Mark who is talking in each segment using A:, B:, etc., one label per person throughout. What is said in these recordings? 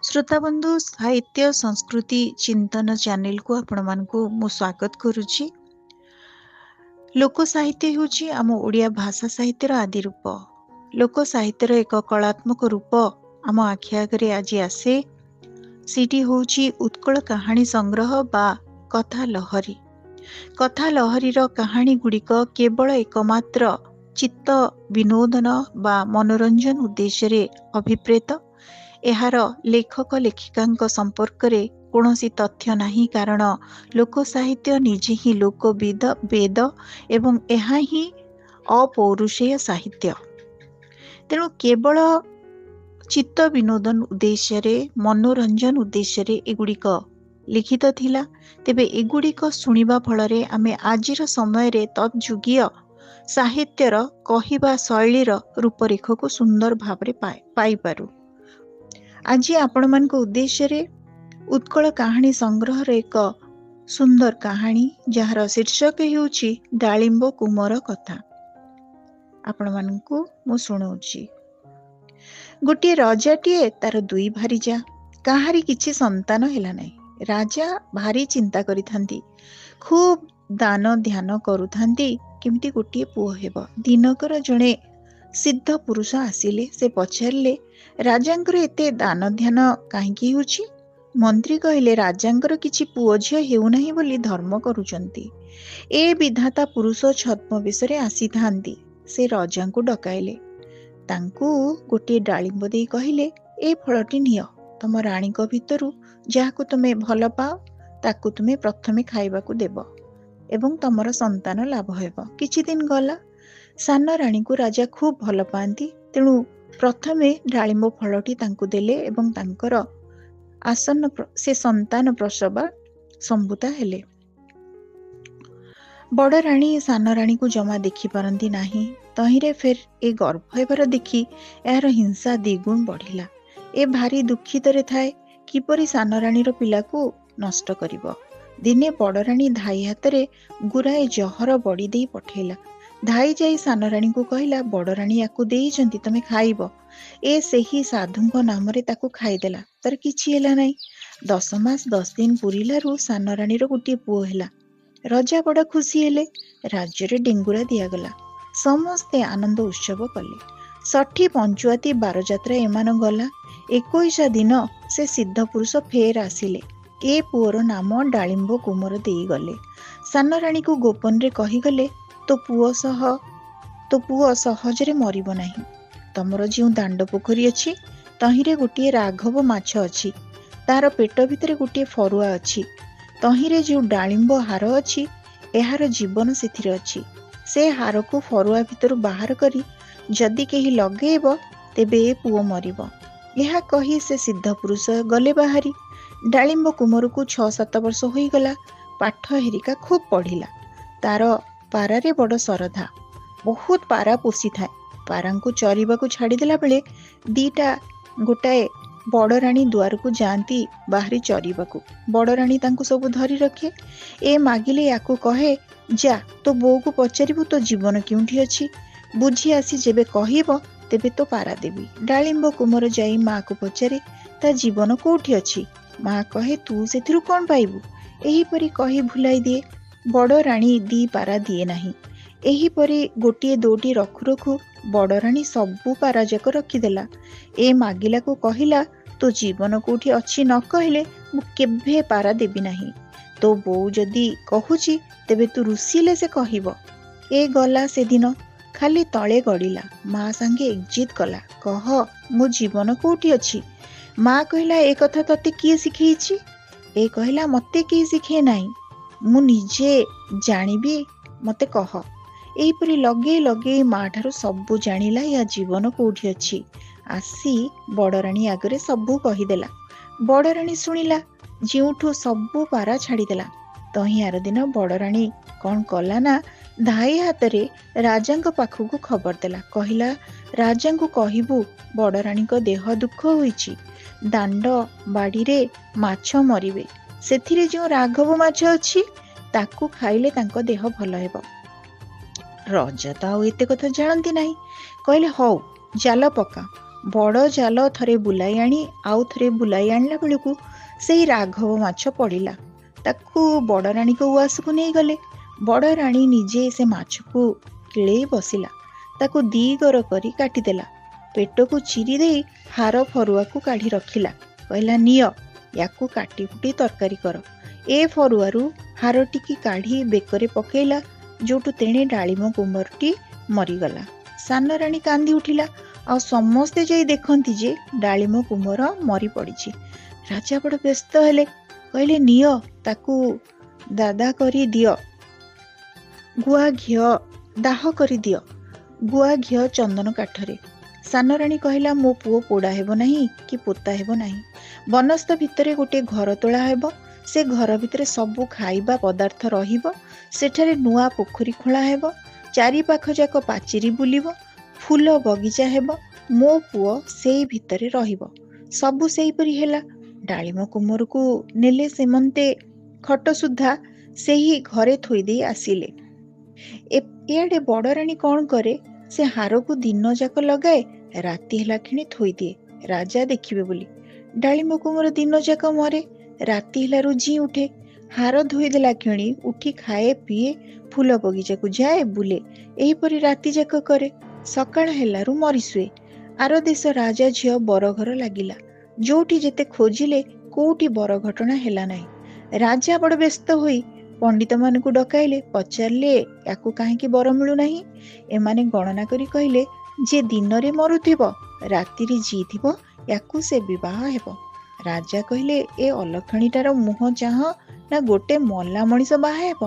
A: श्रोता बंधु साहित्य संस्कृति चिंतन चैनल को आपण मानकु मु स्वागत करुछि। लोक साहित्य होछि आम ओडिया भाषा साहित्यर आदि रूप। लोक साहित्यर एक कलात्मक रूप आम आखि आगरे आज आसे। सीटी होछि उत्कल कहानी संग्रह बा कथा लहरी। कथा लहरीर कहानी गुड़िक केवल एकमात्र चित्त विनोदन बा मनोरंजन उद्देश्य रे अभिप्रेत। एहार लेखक लेखिका संपर्क रे कौनसी तथ्य नहीं, कारण लोक साहित्य निजे ही लोक वेद एवं एहा ही अपौरुषेय साहित्य। तेणु केवल चित्त विनोदन उद्देश्य रे मनोरंजन उद्देश्य रे एगुड़िक लिखित थिला। तेबे एगुड़िक शुणिबा फलरे आमे आजिर समय रे तत्जुगीय साहित्यर कहिबा शैलीर रूपरेख को सुंदर भाव रे पाई पारु। आज आपण मान उद्देश्य रे उत्कल कहानी संग्रह एक सुंदर कहानी जार शीर्षक हेउछि डालिंब कुमर कथा। आपण मानकु मु सुनाउछि। गोटे राजाटीए तार दुई भारीजा, काहारी किछि संतान हेला नै। राजा भारी चिंता करिथांती, खूब दान ध्यान करुथांती केमती गोटे पुओ हेब। दिनकर जणे सिद्ध पुरुष आसिले। से पचारिले, राजांकर एते दान ध्यान काहींकी होछि? मंत्री कहिले, राजांकर किछि पुओ झियो हेउ नाही बोली धर्म करूचंती। ए विधाता पुरुष छद्मवेशरे आसीथांती। से राजांकु डकाइले, तांकु गोटे डालिंब देई कहिले, ए फलटी नियो। तम राणीक भितरु जाहाकु तुमे भल पाओ ताकु तुमे प्रथमे खाइबाकु देब एवं तमर संतान लाभ हेब। किछि दिन गला, सान राणी को राजा खूब भल पाती। तेणु प्रथमे डालिंब फलटी तांकु देले एवं तांकर आसन्न से संतान प्रसवा संभूता हेले। बड़ राणी सान राणी को जमा देखि पारंती नाही। तहिरे फेर ए गर्भ हेबार देखि यार हिंसा द्विगुण बढ़िला। ए भारी दुखित रे थाए किपरि सान राणीर पिला को नष्ट करिब। दिने बड़ राणी धाई हातरे गुराए जहर बड़ी देई पठेला। धाई जाई सान राणी को कहला, बड़ राणी याकू देइचंती, तमे खाइब। ए सेही साधुंक नामरे ताकू खाइदेला, तार किछि हेला नाही। 10 मास 10 दिन पुरिलारु सान राणीर गोटे पुओ हेला। राजा बड़ खुशी हेले। राज्य रे डेंगुरा दियागला। समस्ते आनंद उत्सव कले। षठी पंचुआती 12 जात्रा एमान गला। 21 दिन से सिद्ध पुरुष फेर आसिले। ए पुओर नाम डालिंब कुमर देई गले। सान राणी को गोपन रे कही गले, तो पुओ सहजरे मरिब नाही। तमर जो दांड पोखरी अछि तहिरे गोटे राघव माछ अछि। तार पेट भितरे गोटे फरुआ अछि। तहिरे जो डालिंब हार अछि, एहार जीवन सेथिरे अछि। से हार को फरुआ भितरु बाहर करी जदि केही लगेब तेबे ए पुओ मरिब। यह कही से सिद्ध पुरुष गले बाहरी। डालिंब कुमर को 6-7 वर्ष होई गला। पाठ हेरिका खूब पढ़िला। तार पारारे बड़ सरधा। बहुत पारा पोषी थाए। पारांकु चरिबाकु छाड़ीदेला बेले दीटा गोटाए बड़ राणी दुआर को जाती बाहरी चरिबाकु। बड़ राणी तांकु सब धरी रखे। ए मागिले याकू कहे, जा तो बो को पचारिबु तो जीवन केउठी अछि। बुझी आसी जेबे कहिब तेबे तो पारा देबी। डालिंब कुमर जाई माँ को पचारे, ता जीवन कोठी अछि। माँ कहे, तू सेथिरु कोन पाइबु। एही परी कही भुलाई दिए। बड़ राणी दी पारा दिए नाही। एही परी गोटिए दोटी रखु रखु बड़ राणी सबु पारा जाक रखिदेला। ए मागिला को कहिला, तो जीवन कोठी अछि न कहले मु केभे पारा देबी नाही। तो बोउ जदि कहुची तेबे तू रुसिले से कहिब। ए गला से दिन खाली तले गड़िला। माँ संगे एकजित कला, कह मो जीवन कोठी अछि। माँ कहला, ए कथा तते किए सिखेइछि? ए कहला, मते केही सिखे नाही, मु निजे जानिबी, मते कह। एहीपरि लगे लगे माँ ठारू सबू जानिला या जीवन कोठी अछि। आसी बड़ राणी आगरे सबू कहिदेला। बड़ राणी शुणिला। जिउठू सबू पारा छाड़ीदेला। तही आर दिन बड़ राणी कौन कला ना, धाई हातरे राजांक पाखକୁ खबर देला। कहिला, राजांकु कहिबु बड़ राणीक देह दुख होईछि। दांड बाड़ीरे माछ मरिबे। सेथिरे जो राघव माछ अछि ताकू खाइले तांक देह भल हेब। राजा तो आउ एते कथा जानती नाही। कहले, हौ जाल पका। ବଡ଼ ଜାଲ ଥରେ ବୁଲାଇ ଆଣି ଆଉ ଥରେ ବୁଲାଇ ଆଣିଲା ବେଳକୁ ସେଇ ରାଘବ ମାଛ ପଡ଼ିଲା। ତାକୁ ବଡ଼ ରାଣୀଙ୍କ ଉଆସକୁ ନେଇଗଲେ। ବଡ଼ ରାଣୀ ନିଜେ ସେ ମାଛକୁ କିଳେଇ ବସିଲା। ତାକୁ ଦିଗର କରି କାଟିଦେଲା। ପେଟକୁ ଚିରି ଦେଇ ହାର ଫରୁଆକୁ କାଢ଼ି ରଖିଲା। କହିଲା, ନିଅ, ୟାକୁ କାଟି କୁଟି ତରକାରୀ କର। ଏ ଫରୁଆରୁ ହାରଟିକି କାଢ଼ି ବେକରେ ପକେଇଲା, ଯୋଉଠୁ ତେଣେ ଡାଳିମ କୁମ୍ଭରଟି ମରିଗଲା। ସାନ ରାଣୀ କାନ୍ଦି ଉଠିଲା। ଆଉ ସମସ୍ତେ ଯାଇ ଦେଖନ୍ତି ଯେ ଡାଳିମ କୁମ୍ଭର ମରି ପଡ଼ିଛି। ରାଜା ବଡ଼ ବ୍ୟସ୍ତ ହେଲେ। କହିଲେ, ନିଅ, ତାକୁ ଦାଦା କରି ଦିଅ, ଗୁଆ ଘିଅ ଦାହ କରିଦିଅ, ଗୁଆ ଘିଅ ଚନ୍ଦନ କାଠରେ। ସାନ ରାଣୀ କହିଲା, ମୋ ପୁଅ ପୋଡ଼ା ହେବ ନାହିଁ କି ପୋତା ହେବ ନାହିଁ। ବନସ୍ତ ଭିତରେ ଗୋଟିଏ ଘର ତୋଳା ହେବ। ସେ ଘର ଭିତରେ ସବୁ ଖାଇବା ପଦାର୍ଥ ରହିବ। ସେଠାରେ ନୂଆ ପୋଖରୀ ଖୋଳା ହେବ। ଚାରିପାଖ ଯାକ ପାଚେରୀ ବୁଲିବ। ଫୁଲ ବଗିଚା ହେବ। ମୋ ପୁଅ ସେଇ ଭିତରେ ରହିବ। ସବୁ ସେଇପରି ହେଲା। ଡାଳିମ କୁମ୍ଭରକୁ ନେଲେ ସେମନ୍ତେ ଖଟ ସୁଦ୍ଧା ସେହି ଘରେ ଥୋଇ ଦେଇ ଆସିଲେ। ଇଆଡ଼େ ବଡ଼ ରାଣୀ କ'ଣ କରେ, ସେ ହାରକୁ ଦିନ ଯାକ ଲଗାଏ, ରାତି ହେଲା କ୍ଷଣି ଥୋଇଦିଏ, ରାଜା ଦେଖିବେ ବୋଲି। ଡାଳିମ କୁମ୍ଭର ଦିନ ଯାକ ମରେ, ରାତି ହେଲାରୁ ଜି ଉଠେ। ହାର ଧୋଇଦେଲା କ୍ଷଣି ଉଠି ଖାଏ, ପିଏ, ଫୁଲ ବଗିଚାକୁ ଯାଏ, ବୁଲେ। ଏହିପରି ରାତି ଯାକ କରେ। ସକାଳ ହେଲାରୁ ମରିଶୁଏ। ଆର ଦେଶ ରାଜା ଝିଅ ବରଘର ଲାଗିଲା। ଯୋଉଠି ଯେତେ ଖୋଜିଲେ କୋଉଠି ବର ଘଟଣା ହେଲା ନାହିଁ। ରାଜା ବଡ଼ ବ୍ୟସ୍ତ ହୋଇ ପଣ୍ଡିତମାନଙ୍କୁ ଡକାଇଲେ। ପଚାରିଲେ, ୟାକୁ କାହିଁକି ବର ମିଳୁନାହିଁ? ଏମାନେ ଗଣନା କରି କହିଲେ, ଯେ ଦିନରେ ମରୁଥିବ, ରାତିରେ ଜିଇଥିବ, ୟାକୁ ସେ ବିବାହ ହେବ। ରାଜା କହିଲେ, ଏ ଅଲକ୍ଷଣୀଟାର ମୁହଁ ଚାହଁ ନା ଗୋଟେ ମଲା ମଣିଷ ବାହା ହେବ?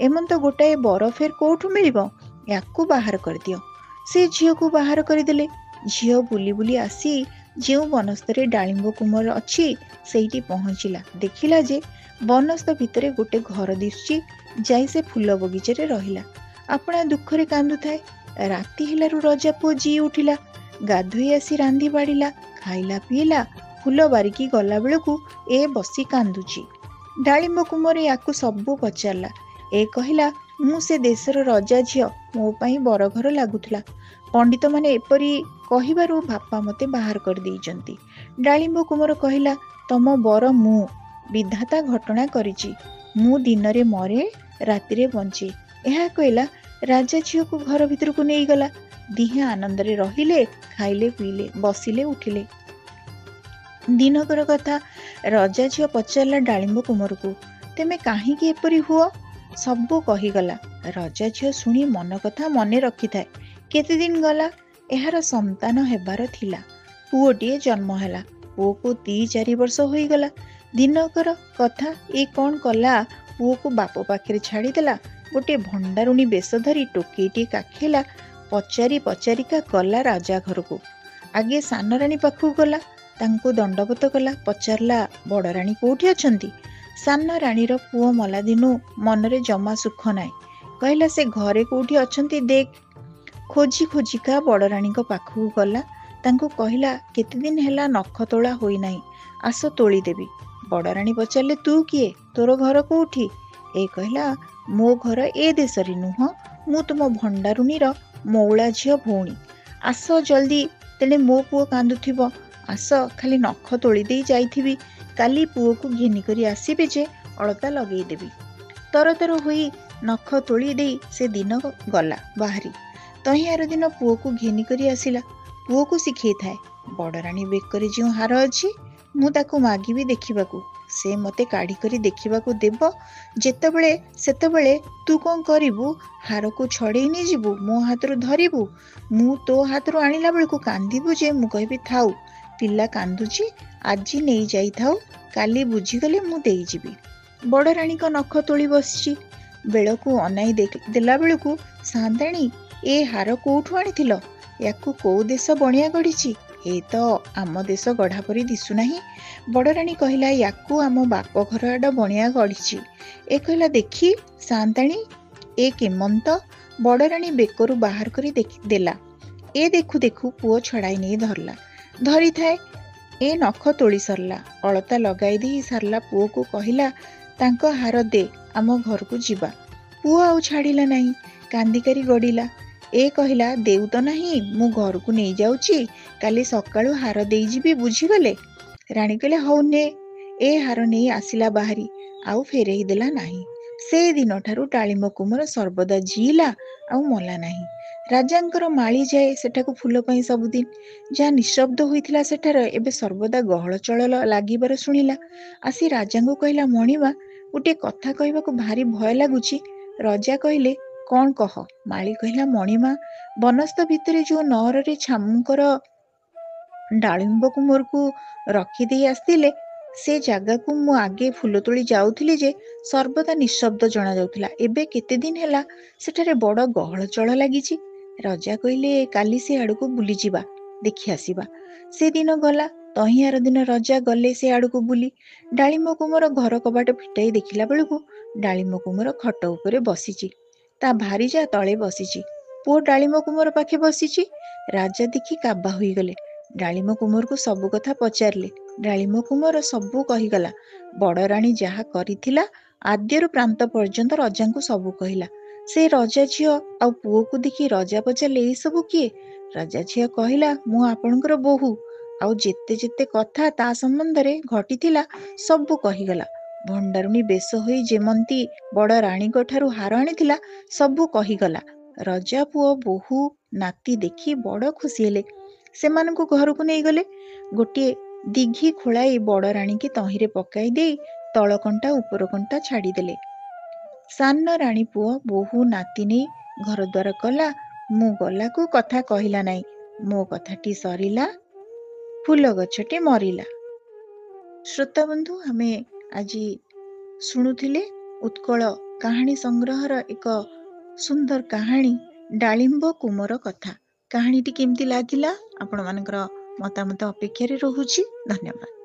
A: ଏମନ୍ତ ଗୋଟାଏ ବର ଫେର କୋଉଠୁ ମିଳିବ? ୟାକୁ ବାହାର କରିଦିଅ। ସେ ଝିଅକୁ ବାହାର କରିଦେଲେ। ଝିଅ ବୁଲି ବୁଲି ଆସି ଯେଉଁ ବନସ୍ତରେ ଡାଳିମ୍ବ କୁମ୍ଭର ଅଛି ସେଇଠି ପହଞ୍ଚିଲା। ଦେଖିଲା ଯେ ବନସ୍ତ ଭିତରେ ଗୋଟେ ଘର ଦିଶୁଛି। ଯାଇ ସେ ଫୁଲ ବଗିଚାରେ ରହିଲା। ଆପଣା ଦୁଃଖରେ କାନ୍ଦୁଥାଏ। ରାତି ହେଲାରୁ ରଜା ପୁଅ ଜି ଉଠିଲା। ଗାଧୋଇ ଆସି ରାନ୍ଧି ବାଢ଼ିଲା, ଖାଇଲା, ପିଇଲା। ଫୁଲ ବାରିକି ଗଲା ବେଳକୁ ଏ ବସି କାନ୍ଦୁଛି। ଡାଳିମ୍ବ କୁମ୍ଭର ୟାକୁ ସବୁ ପଚାରିଲା। ଏ କହିଲା, ମୁଁ ସେ ଦେଶର ରଜା ଝିଅ, ମୋ ପାଇଁ ବରଘର ଲାଗୁଥିଲା। ପଣ୍ଡିତମାନେ ଏପରି କହିବାରୁ ବାପା ମୋତେ ବାହାର କରିଦେଇଛନ୍ତି। ଡାଳିମ୍ବ କୁମ୍ଭର କହିଲା, ତମ ବର ମୁଁ, ବିଧାତା ଘଟଣା କରିଛି। ମୁଁ ଦିନରେ ମରେ, ରାତିରେ ବଞ୍ଚେ। ଏହା କହିଲା ରାଜା ଝିଅକୁ ଘର ଭିତରକୁ ନେଇଗଲା। ଦିହେଁ ଆନନ୍ଦରେ ରହିଲେ, ଖାଇଲେ, ପିଇଲେ, ବସିଲେ, ଉଠିଲେ। ଦିନକର କଥା ରଜା ଝିଅ ପଚାରିଲା ଡାଳିମ୍ବ କୁମ୍ଭରକୁ, ତେମେ କାହିଁକି ଏପରି ହୁଅ? ସବୁ କହିଗଲା। ରଜା ଝିଅ ଶୁଣି ମନ କଥା ମନେ ରଖିଥାଏ। କେତେଦିନ ଗଲା, ଏହାର ସନ୍ତାନ ହେବାର ଥିଲା। ପୁଅଟିଏ ଜନ୍ମ ହେଲା। ପୁଅକୁ 3-4 ବର୍ଷ ହୋଇଗଲା। ଦିନକର କଥା, ଏ କ'ଣ କଲା, ପୁଅକୁ ବାପ ପାଖରେ ଛାଡ଼ିଦେଲା। ଗୋଟିଏ ଭଣ୍ଡାରୁଣୀ ବେଶ ଧରି ଟୋକେଇଟିଏ କାଖେଇଲା। ପଚାରି ପଚାରିକା ଗଲା ରାଜା ଘରକୁ। ଆଗେ ସାନ ରାଣୀ ପାଖକୁ ଗଲା, ତାଙ୍କୁ ଦଣ୍ଡବତ କଲା। ପଚାରିଲା, ବଡ଼ ରାଣୀ କୋଉଠି ଅଛନ୍ତି? ସାନ ରାଣୀର ପୁଅ ମଲା ଦିନୁ ମନରେ ଜମା ସୁଖ ନାହିଁ। କହିଲା, ସେ ଘରେ କୋଉଠି ଅଛନ୍ତି ଦେଖ। ଖୋଜି ଖୋଜିକା ବଡ଼ ରାଣୀଙ୍କ ପାଖକୁ ଗଲା। ତାଙ୍କୁ କହିଲା, କେତେଦିନ ହେଲା ନଖ ତୋଳା ହୋଇନାହିଁ, ଆସ ତୋଳିଦେବି। ବଡ଼ ରାଣୀ ପଚାରିଲେ, ତୁ କିଏ? ତୋର ଘର କୋଉଠି? ଏ କହିଲା, ମୋ ଘର ଏ ଦେଶରେ ନୁହଁ, ମୁଁ ତୁମ ଭଣ୍ଡାରୁଣୀର ମଉଳା ଝିଅ ଭଉଣୀ। ଆସ ଜଲ୍ଦି, ତେଣେ ମୋ ପୁଅ କାନ୍ଦୁଥିବ। ଆସ, ଖାଲି ନଖ ତୋଳି ଦେଇ ଯାଇଥିବି। କାଲି ପୁଅକୁ ଘେନିକରି ଆସିବେ ଯେ ଅଳତା ଲଗେଇଦେବି। ତରତର ହୋଇ ନଖ ତୋଳି ଦେଇ ସେ ଦିନ ଗଲା ବାହାରି। ତହିଁଆର ଦିନ ପୁଅକୁ ଘେନିକରି ଆସିଲା। ପୁଅକୁ ଶିଖେଇଥାଏ, ବଡ଼ ରାଣୀ ବେକରେ ଯେଉଁ ହାର ଅଛି, ମୁଁ ତାକୁ ମାଗିବି ଦେଖିବାକୁ। ସେ ମୋତେ କାଢ଼ିକରି ଦେଖିବାକୁ ଦେବ ଯେତେବେଳେ, ସେତେବେଳେ ତୁ କ'ଣ କରିବୁ? ହାରକୁ ଛଡ଼େଇ ନେଇଯିବୁ, ମୋ ହାତରୁ ଧରିବୁ। ମୁଁ ତୋ ହାତରୁ ଆଣିଲା ବେଳକୁ କାନ୍ଦିବୁ ଯେ ମୁଁ କହିବି, ଥାଉ, ପିଲା କାନ୍ଦୁଛି, ଆଜି ନେଇ ଯାଇଥାଉ, କାଲି ବୁଝିଗଲେ ମୁଁ ଦେଇଯିବି। ବଡ଼ ରାଣୀଙ୍କ ନଖ ତୋଳି ବସିଛି। ବେଳକୁ ଅନାଇ ଦେଲା ବେଳକୁ, ସାନ୍ତାଣୀ, ଏ ହାର କୋଉଠୁ ଆଣିଥିଲ? ୟାକୁ କୋଉ ଦେଶ ବଣିଆ ଗଢ଼ିଛି? ଏ ତ ଆମ ଦେଶ ଗଢ଼ା ପରି ଦିଶୁନାହିଁ। ବଡ଼ ରାଣୀ କହିଲା, ୟାକୁ ଆମ ବାପ ଘର ଆଡ଼ ବଣିଆ ଗଢ଼ିଛି। ଏ କହିଲା, ଦେଖି ସାନ୍ତାଣୀ, ଏ କେମନ୍ତ? ବଡ଼ ରାଣୀ ବେକରୁ ବାହାର କରି ଦେଲା। ଏ ଦେଖୁ ଦେଖୁ ପୁଅ ଛଡ଼ାଇ ନେଇ ଧରିଲା। ଧରିଥାଏ, ଏ ନଖ ତୋଳି ସରିଲା। ଅଳତା ଲଗାଇ ଦେଇ ସାରିଲା। ପୁଅକୁ କହିଲା, ତାଙ୍କ ହାର ଦେ, ଆମ ଘରକୁ ଯିବା। ପୁଅ ଆଉ ଛାଡ଼ିଲା ନାହିଁ, କାନ୍ଦିକାରି ଗଡ଼ିଲା। ଏ କହିଲା, ଦେଉ ତ ନାହିଁ, ମୁଁ ଘରକୁ ନେଇଯାଉଛି, କାଲି ସକାଳୁ ହାର ଦେଇଯିବି, ବୁଝିଗଲେ? ରାଣୀ କହିଲେ, ହଉ ନେ। ଏ ହାର ନେଇ ଆସିଲା ବାହାରି, ଆଉ ଫେରେଇ ଦେଲା ନାହିଁ। ସେ ଦିନଠାରୁ ଡାଳିମ୍ବ କୁମର ସର୍ବଦା ଜିଇଲା, ଆଉ ମଲା ନାହିଁ। ରାଜାଙ୍କର ମାଳି ଯାଏ ସେଠାକୁ ଫୁଲ ପାଇଁ ସବୁଦିନ। ଯାହା ନିଃଶବ୍ଦ ହୋଇଥିଲା ସେଠାରେ ଏବେ ସର୍ବଦା ଗହଳ ଚହଳ ଲାଗିବାର ଶୁଣିଲା। ଆସି ରାଜାଙ୍କୁ କହିଲା, ମଣିମା, ଗୋଟିଏ କଥା କହିବାକୁ ଭାରି ଭୟ ଲାଗୁଛି। ରଜା କହିଲେ, କ'ଣ କହ? ମାଳି କହିଲା, ମଣିମା, ବନସ୍ତ ଭିତରେ ଯୋଉ ନଅରରେ ଛାମୁଙ୍କର ଡାଳିମ୍ବ କୁମରକୁ ରଖିଦେଇ ଆସିଥିଲେ, ସେ ଜାଗାକୁ ମୁଁ ଆଗେ ଫୁଲ ତୋଳି ଯାଉଥିଲି ଯେ ସର୍ବଦା ନିଃଶବ୍ଦ ଜଣାଯାଉଥିଲା। ଏବେ କେତେ ଦିନ ହେଲା ସେଠାରେ ବଡ଼ ଗହଳ ଚହଳ ଲାଗିଛି। ରଜା କହିଲେ, କାଲି ସେ ଆଡ଼କୁ ବୁଲିଯିବା, ଦେଖି ଆସିବା। ସେ ଦିନ ଗଲା। ତହିଁ ଆର ଦିନ ରଜା ଗଲେ ସେ ଆଡ଼କୁ ବୁଲି। ଡାଳିମ୍ବ କୁମର ଘର କବାଟ ଫିଟାଇ ଦେଖିଲା ବେଳକୁ ଡାଳିମ୍ବ କୁମର ଖଟ ଉପରେ ବସିଛି। ତା ଭାରିଜା ତଳେ ବସିଛି। ପୁଅ ଡାଳିମ୍ବ କୁମର ପାଖେ ବସିଛି। ରାଜା ଦେଖି କାବା ହୋଇଗଲେ। ଡାଳିମ୍ବ କୁମରକୁ ସବୁ କଥା ପଚାରିଲେ। ଡାଳିମ୍ବ କୁମର ସବୁ କହିଗଲା। ବଡ଼ ରାଣୀ ଯାହା କରିଥିଲା ଆଦ୍ୟରୁ ପ୍ରାନ୍ତ ପର୍ଯ୍ୟନ୍ତ ରଜାଙ୍କୁ ସବୁ କହିଲା। ସେ ରଜା ଝିଅ ଆଉ ପୁଅକୁ ଦେଖି ରଜା ପଚାରିଲେ, ଏଇସବୁ କିଏ? ରଜା ଝିଅ କହିଲା, ମୁଁ ଆପଣଙ୍କର ବୋହୂ। ଆଉ ଯେତେ ଯେତେ କଥା ତା ସମ୍ବନ୍ଧରେ ଘଟିଥିଲା ସବୁ କହିଗଲା। ଭଣ୍ଡାରୁଣୀ ବେଶ ହୋଇ ଯେମନ୍ତି ବଡ଼ ରାଣୀଙ୍କ ଠାରୁ ହାର ଆଣିଥିଲା ସବୁ କହିଗଲା। ରଜା ପୁଅ ବୋହୂ ନାତି ଦେଖି ବଡ଼ ଖୁସି ହେଲେ। ସେମାନଙ୍କୁ ଘରକୁ ନେଇଗଲେ। ଗୋଟିଏ ଦିଘି ଖୋଳାଇ ବଡ଼ ରାଣୀକି ତହିଁରେ ପକାଇ ଦେଇ ତଳ କଣ୍ଟା ଉପର କଣ୍ଟା ଛାଡ଼ିଦେଲେ। ସାନ ରାଣୀ ପୁଅ ବୋହୂ ନାତି ନେଇ ଘର ଦ୍ୱାର କଲା। ମୁଁ ଗଲାକୁ କଥା କହିଲା ନାହିଁ। ମୋ କଥାଟି ସରିଲା, ଫୁଲ ଗଛଟି ମରିଲା। ଶ୍ରୋତାବନ୍ଧୁ, ଆମେ ଆଜି ଶୁଣୁଥିଲେ ଉତ୍କଳ କାହାଣୀ ସଂଗ୍ରହର ଏକ ସୁନ୍ଦର କାହାଣୀ, ଡାଳିମ୍ବ କୁମର କଥା। କାହାଣୀଟି କେମିତି ଲାଗିଲା? ଆପଣମାନଙ୍କର ମତାମତ ଅପେକ୍ଷାରେ ରହୁଛି। ଧନ୍ୟବାଦ।